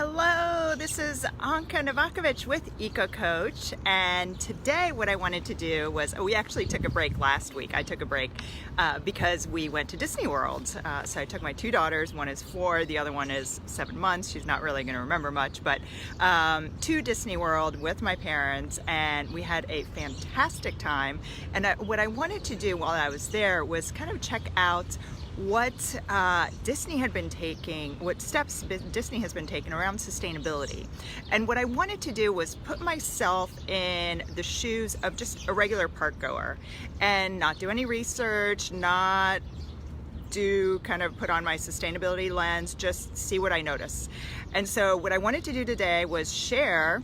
Hello, this is Anka Novakovic with Eco Coach, and today what I wanted to do was, we actually took a break last week. I took a break because we went to Disney World. So I took my two daughters, one is 4, the other one is 7 months. She's not really going to remember much, but to Disney World with my parents, and we had a fantastic time. And what I wanted to do while I was there was kind of check out what Disney had been taking, what steps Disney has been taking around sustainability. And what I wanted to do was put myself in the shoes of just a regular park goer and not do any research, not put on my sustainability lens, just see what I notice. And so what I wanted to do today was share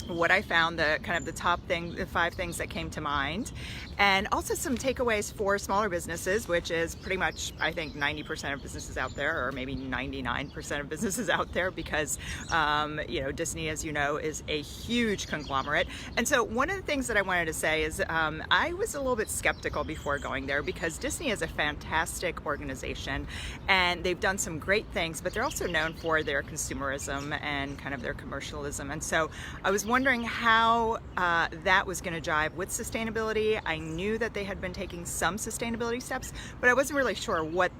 what I found, the top thing, the 5 things that came to mind, and also some takeaways for smaller businesses, which is pretty much, I think, 90% of businesses out there, or maybe 99% of businesses out there, because Disney, as you know, is a huge conglomerate. And so one of the things that I wanted to say is I was a little bit skeptical before going there, because Disney is a fantastic organization and they've done some great things, but they're also known for their consumerism and kind of their commercialism. And so I was wondering how that was going to jive with sustainability. I knew that they had been taking some sustainability steps, but I wasn't really sure what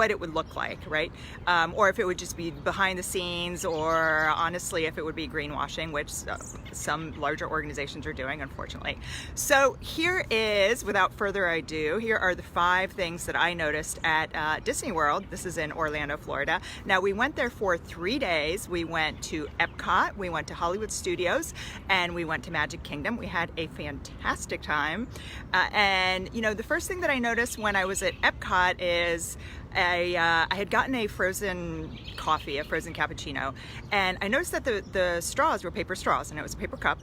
it would look like, right? Or if it would just be behind the scenes, or honestly, if it would be greenwashing, which some larger organizations are doing, unfortunately. So here is, without further ado, here are the 5 things that I noticed at Disney World. This is in Orlando, Florida. Now, we went there for 3 days. We went to Epcot, we went to Hollywood Studios, and we went to Magic Kingdom. We had a fantastic time. And the first thing that I noticed when I was at Epcot is I had gotten a frozen coffee, a frozen cappuccino, and I noticed that the straws were paper straws, and it was a paper cup,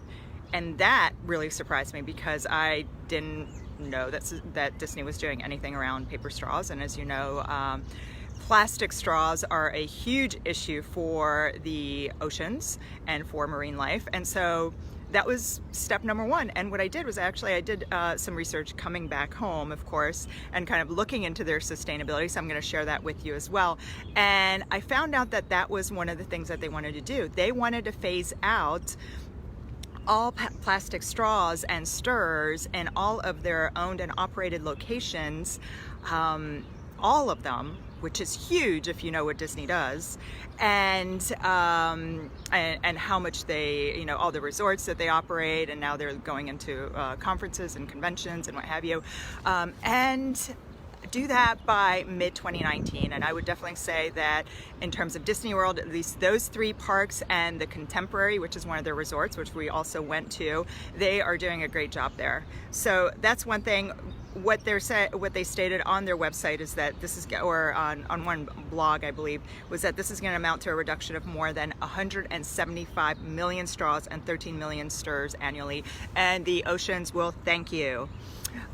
and that really surprised me because I didn't know that Disney was doing anything around paper straws. And as you know, plastic straws are a huge issue for the oceans and for marine life, and so that was step number 1. And what I did was I did some research coming back home, of course, and kind of looking into their sustainability. So I'm going to share that with you as well. And I found out that that was one of the things that they wanted to do. They wanted to phase out all plastic straws and stirrers in all of their owned and operated locations, all of them, which is huge if you know what Disney does, and how much they, all the resorts that they operate, and now they're going into conferences and conventions and what have you, and do that by mid-2019. And I would definitely say that in terms of Disney World, at least those 3 parks and the Contemporary, which is one of their resorts, which we also went to, they are doing a great job there. So that's one thing. What they stated on their website is that this is, or on one blog, I believe, was that this is going to amount to a reduction of more than 175 million straws and 13 million stirs annually, and the oceans will thank you.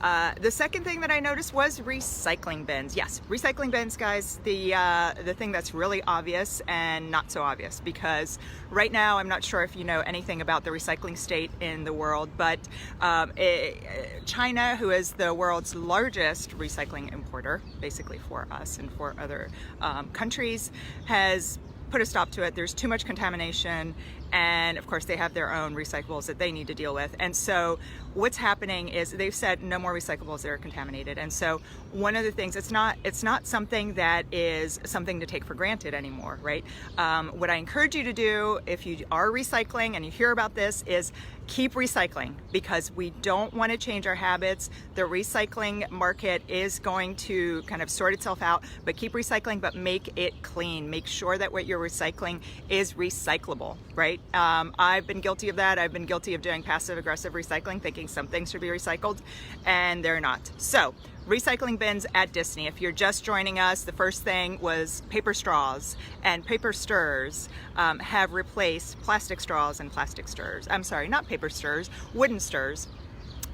The second thing that I noticed was recycling bins. Yes, recycling bins, guys, the thing that's really obvious and not so obvious, because right now, I'm not sure if you know anything about the recycling state in the world, but China, who is the world's largest recycling importer, basically for us and for other countries, has put a stop to it. There's too much contamination, and of course they have their own recyclables that they need to deal with. And so what's happening is they've said no more recyclables that are contaminated. And so one of the things, it's not something that is something to take for granted anymore, right? What I encourage you to do if you are recycling and you hear about this is keep recycling, because we don't want to change our habits. The recycling market is going to kind of sort itself out, but keep recycling, but make it clean. Make sure that what you're recycling is recyclable, right? I've been guilty of that. I've been guilty of doing passive aggressive recycling, thinking some things should be recycled and they're not. So recycling bins at Disney. If you're just joining us, the first thing was paper straws, and paper stirrers have replaced plastic straws and plastic stirrers. I'm sorry, not paper stirrers, wooden stirrs.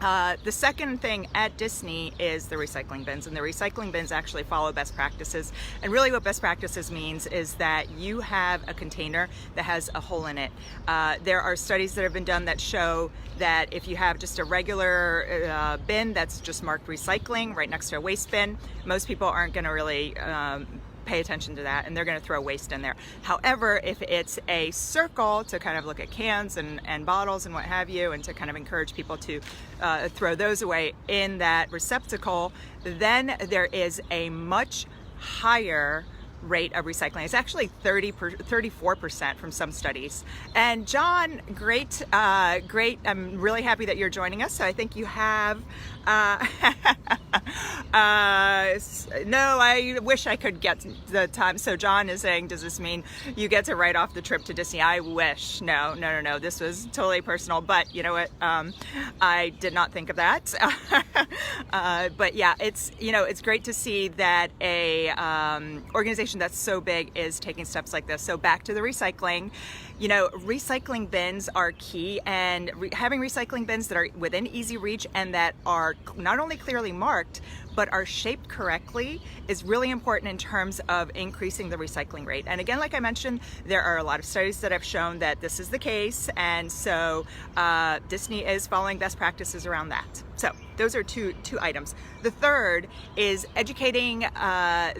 The second thing at Disney is the recycling bins, and the recycling bins actually follow best practices. And really what best practices means is that you have a container that has a hole in it. There are studies that have been done that show that if you have just a regular bin that's just marked recycling right next to a waste bin, most people aren't going to really pay attention to that, and they're going to throw waste in there. However, if it's a circle to kind of look at cans and bottles and what have you, and to kind of encourage people to throw those away in that receptacle, then there is a much higher rate of recycling. It's actually 34% from some studies. And John, great. I'm really happy that you're joining us. So I think you have, no, I wish I could get the time. So John is saying, does this mean you get to write off the trip to Disney? I wish. No. This was totally personal, but you know what? I did not think of that. But yeah, it's great to see that a organization that's so big is taking steps like this. So back to the recycling. Recycling bins are key, and having recycling bins that are within easy reach and that are not only clearly marked, but are shaped correctly is really important in terms of increasing the recycling rate. And again, like I mentioned, there are a lot of studies that have shown that this is the case, and so Disney is following best practices around that. So those are two items. The third is educating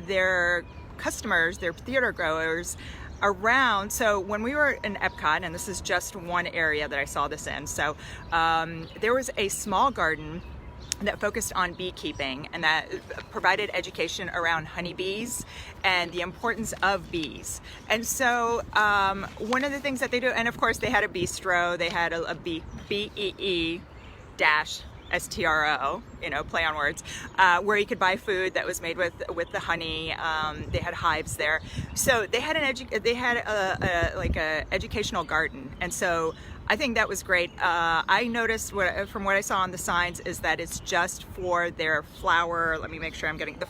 their customers, their theater goers, around. So when we were in Epcot, and this is just one area that I saw this in, so there was a small garden that focused on beekeeping and that provided education around honeybees and the importance of bees. And so one of the things that they do, and of course they had a bistro, they had a BEE dash STRO, play on words, where you could buy food that was made with the honey. They had hives there, so they had a educational garden, and so I think that was great. I noticed from what I saw on the signs is that it's just for their flower. Let me make sure I'm getting the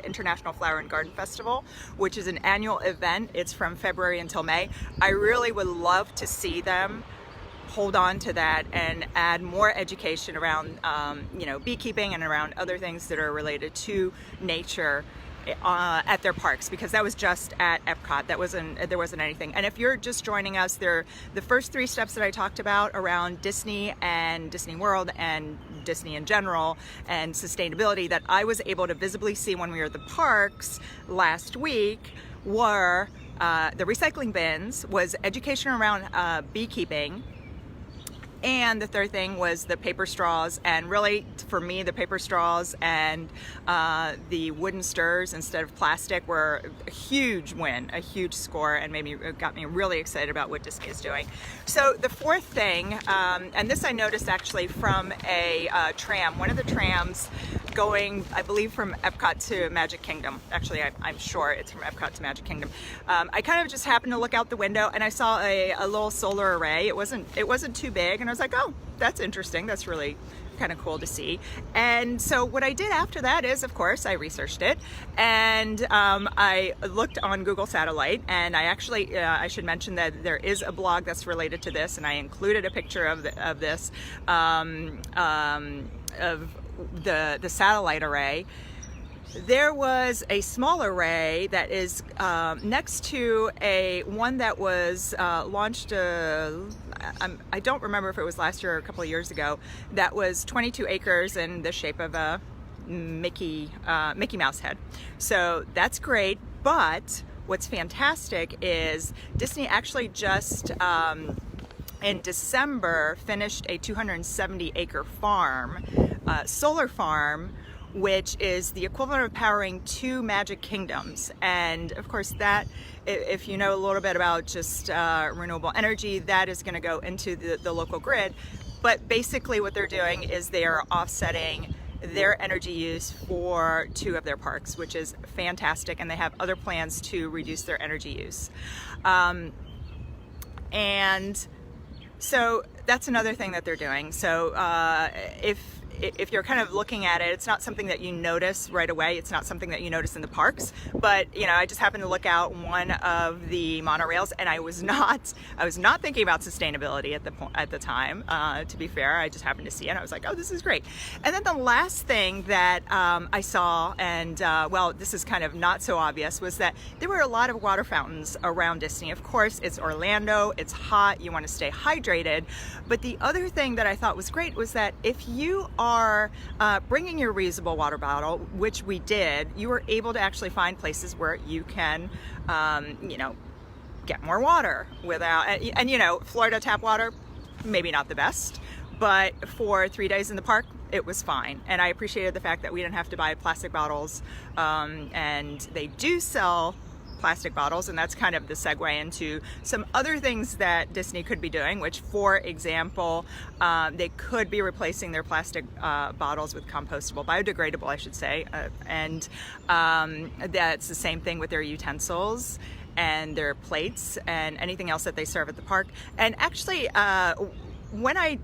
International Flower and Garden Festival, which is an annual event. It's from February until May. I really would love to see them hold on to that and add more education around beekeeping and around other things that are related to nature at their parks, because that was just at Epcot. There wasn't anything. And if you're just joining us, the first three steps that I talked about around Disney and Disney World and Disney in general and sustainability that I was able to visibly see when we were at the parks last week were the recycling bins, was education around beekeeping, and the third thing was the paper straws. And really, for me, the paper straws and the wooden stirrers instead of plastic were a huge win, a huge score, and got me really excited about what Disney is doing. So the fourth thing, and this I noticed actually from a tram, one of the trams going, I believe, from Epcot to Magic Kingdom. Actually, I'm sure it's from Epcot to Magic Kingdom. I kind of just happened to look out the window and I saw a little solar array. It wasn't too big, and I was like, oh, that's interesting. That's really kind of cool to see. And so what I did after that is, of course, I researched it, and I looked on Google Satellite, and I actually I should mention that there is a blog that's related to this, and I included a picture of this of the satellite array. There was a small array that is next to one that was launched, I don't remember if it was last year or a couple of years ago, that was 22 acres in the shape of a Mickey Mouse head. So that's great, but what's fantastic is Disney actually just in December finished a 270 acre farm, solar farm, which is the equivalent of powering 2 Magic Kingdoms. And of course that, if you know a little bit about just renewable energy, that is going to go into the local grid. But basically what they're doing is they are offsetting their energy use for 2 of their parks, which is fantastic, and they have other plans to reduce their energy use. And so that's another thing that they're doing. So if you're kind of looking at it, it's not something that you notice right away. It's not something that you notice in the parks. But I just happened to look out one of the monorails, and I was not thinking about sustainability at the time. To be fair, I just happened to see it. And I was like, oh, this is great. And then the last thing that I saw, and well, this is kind of not so obvious, was that there were a lot of water fountains around Disney. Of course, it's Orlando. It's hot. You want to stay hydrated. But the other thing that I thought was great was that if you are bringing your reusable water bottle, which we did, you were able to actually find places where you can, get more water without, and Florida tap water, maybe not the best, but for 3 days in the park, it was fine. And I appreciated the fact that we didn't have to buy plastic bottles, and they do sell plastic bottles, and that's kind of the segue into some other things that Disney could be doing, which, for example, they could be replacing their plastic bottles with compostable, biodegradable, I should say, and that's the same thing with their utensils and their plates and anything else that they serve at the park. And actually, when I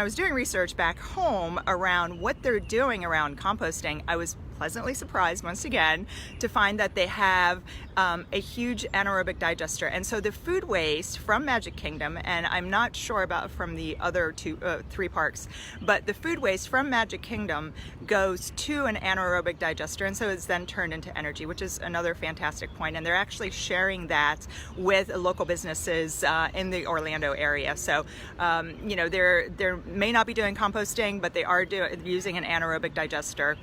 was doing research back home around what they're doing around composting, I was pleasantly surprised once again to find that they have a huge anaerobic digester. And so the food waste from Magic Kingdom, and I'm not sure about from the other three parks, but the food waste from Magic Kingdom goes to an anaerobic digester, and so it's then turned into energy, which is another fantastic point. And they're actually sharing that with local businesses in the Orlando area. So they may not be doing composting, but they are using an anaerobic digester.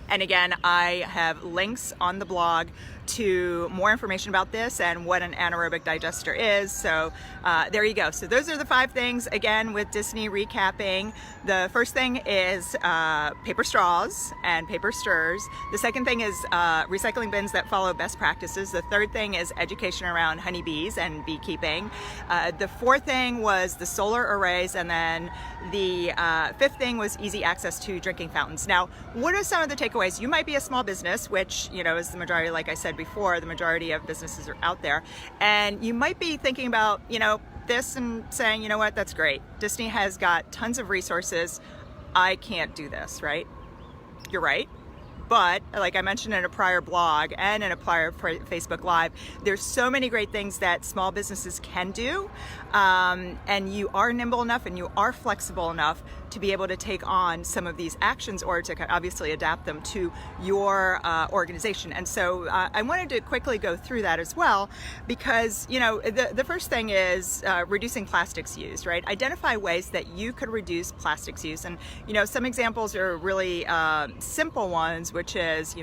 And again, I have links on the blog to more information about this and what an anaerobic digester is. So there you go. So those are the 5 things, again, with Disney recapping. The first thing is paper straws and paper stirrers. The second thing is recycling bins that follow best practices. The third thing is education around honeybees and beekeeping. The fourth thing was the solar arrays. And then the fifth thing was easy access to drinking fountains. Now, what are some of the takeaways? You might be a small business, which, is the majority, like I said before, the majority of businesses are out there. And you might be thinking about, this and saying, you know what, that's great. Disney has got tons of resources. I can't do this, right? You're right. But like I mentioned in a prior blog and in a prior Facebook Live, there's so many great things that small businesses can do. And you are nimble enough and you are flexible enough to be able to take on some of these actions or to obviously adapt them to your organization. And so I wanted to quickly go through that as well, because, the first thing is reducing plastics use, right? Identify ways that you could reduce plastics use. And, some examples are really simple ones, which is,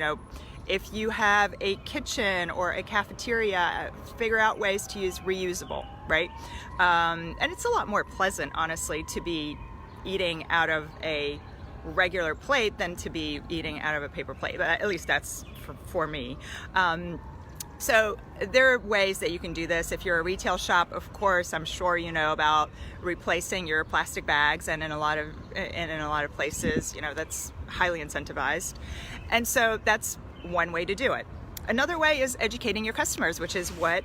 if you have a kitchen or a cafeteria, figure out ways to use reusable, right? And it's a lot more pleasant, honestly, to be eating out of a regular plate than to be eating out of a paper plate. But at least that's for me. So there are ways that you can do this. If you're a retail shop, of course, I'm sure you know about replacing your plastic bags, and in a lot of places, that's highly incentivized. And so that's one way to do it. Another way is educating your customers, which is what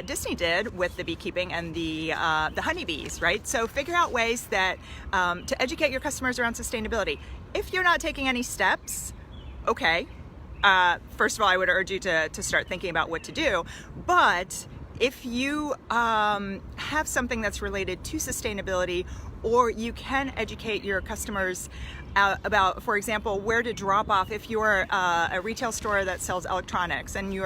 Disney did with the beekeeping and the honeybees, right? So figure out ways that to educate your customers around sustainability. If you're not taking any steps, okay. First of all, I would urge you to start thinking about what to do. But if you have something that's related to sustainability, or you can educate your customers about, for example, where to drop off. If you're a retail store that sells electronics and you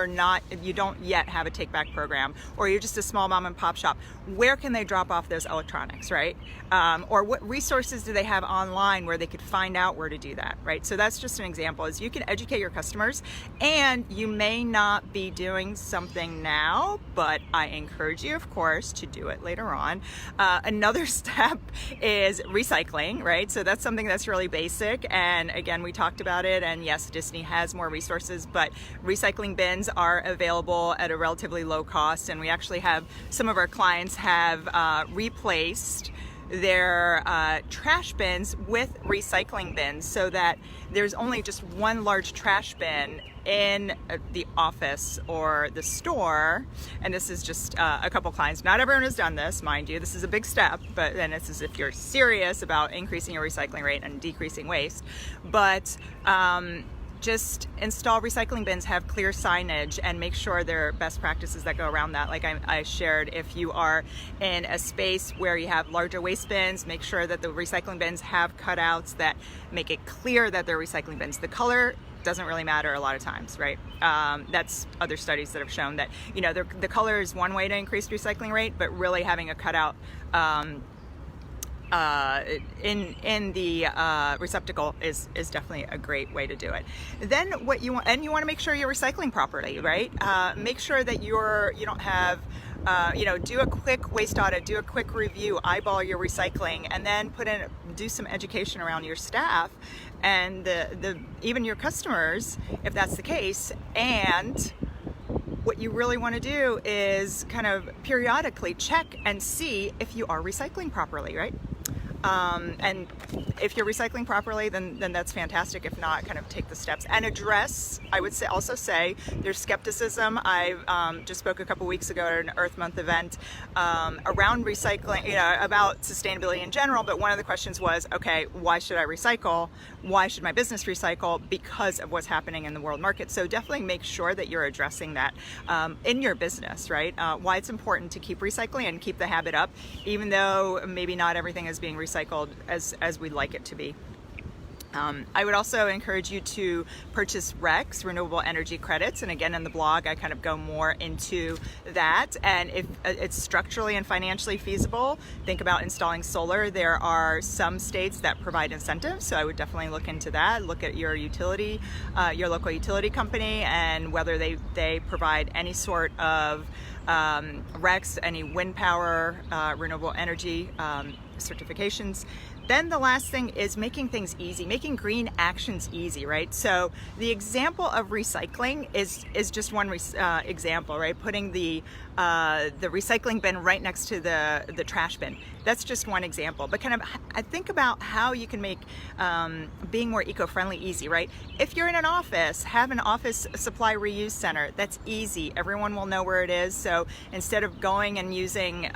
don't yet have a take back program, or you're just a small mom and pop shop, where can they drop off those electronics, right? Or what resources do they have online where they could find out where to do that, right? So that's just an example, is you can educate your customers, and you may not be doing something now, but I encourage you, of course, to do it later on. Another step is recycling, right? So that's something that's really basic, and again, we talked about it, and yes, Disney has more resources, but recycling bins are available at a relatively low cost, and we actually have some of our clients have replaced their trash bins with recycling bins, so that there's only just one large trash bin in the office or the store. And this is just a couple clients. Not everyone has done this, mind you. This is a big step, but then this is if you're serious about increasing your recycling rate and decreasing waste. But just install recycling bins, have clear signage, and make sure there are best practices that go around that. Like I shared, if you are in a space where you have larger waste bins, make sure that the recycling bins have cutouts that make it clear that they're recycling bins. The color doesn't really matter a lot of times, right? That's other studies that have shown that, the color is one way to increase recycling rate, but really having a cutout in the receptacle is definitely a great way to do it. Then what you want, and you want to make sure you're recycling properly, right? Make sure that you don't have do a quick waste audit, do a quick review, eyeball your recycling, and then do some education around your staff and even your customers, if that's the case. And what you really want to do is kind of periodically check and see if you are recycling properly, right? And if you're recycling properly, then that's fantastic. If not, kind of take the steps and address. I would also say there's skepticism. I just spoke a couple weeks ago at an Earth Month event around recycling, about sustainability in general. But one of the questions was, okay, why should I recycle? Why should my business recycle? Because of what's happening in the world market. So definitely make sure that you're addressing that in your business, right? Why it's important to keep recycling and keep the habit up, even though maybe not everything is being recycled as we'd like it to be. I would also encourage you to purchase RECs, renewable energy credits, and again in the blog I kind of go more into that. And if it's structurally and financially feasible, think about installing solar. There are some states that provide incentives, so I would definitely look into that. Look at your utility, your local utility company, and whether they provide any sort of RECs, any wind power, renewable energy certifications. Then the last thing is making things easy, making green actions easy, right? So the example of recycling is just one example, right? Putting the recycling bin right next to the trash bin. That's just one example. But kind of I think about how you can make being more eco-friendly easy, right? If you're in an office, have an office supply reuse center. That's easy. Everyone will know where it is. So instead of going and using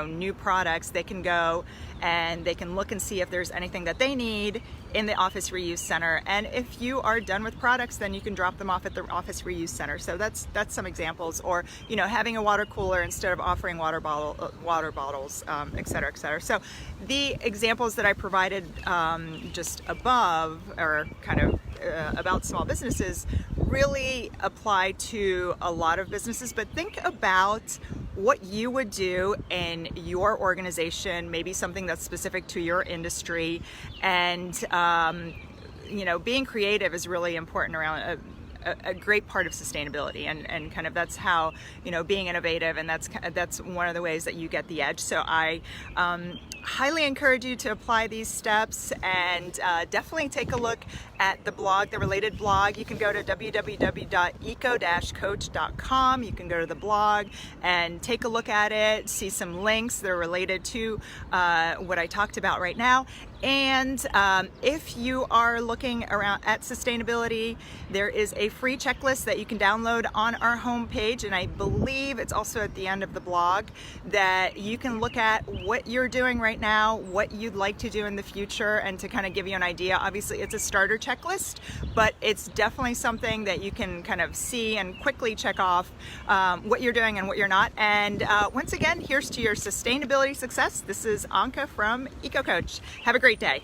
new products, they can go and they can look and see if there's anything that they need in the office reuse center. And if you are done with products, then you can drop them off at the office reuse center. So that's some examples. Or having a water cooler instead of offering water bottles, et cetera, et cetera. So the examples that I provided just above, or kind of about small businesses, really apply to a lot of businesses. But think about what you would do in your organization, maybe something that's specific to your industry. And being creative is really important around a great part of sustainability, and kind of that's how being innovative, and that's one of the ways that you get the edge. So I highly encourage you to apply these steps, and definitely take a look at the blog, the related blog. You can go to www.eco-coach.com. You can go to the blog and take a look at it, see some links that are related to what I talked about right now. And if you are looking around at sustainability, there is a free checklist that you can download on our homepage, and I believe it's also at the end of the blog, that you can look at what you're doing right now, what you'd like to do in the future, and to kind of give you an idea. Obviously it's a starter checklist, but it's definitely something that you can kind of see and quickly check off what you're doing and what you're not. And once again, here's to your sustainability success. This is Anka from EcoCoach. Have a great day.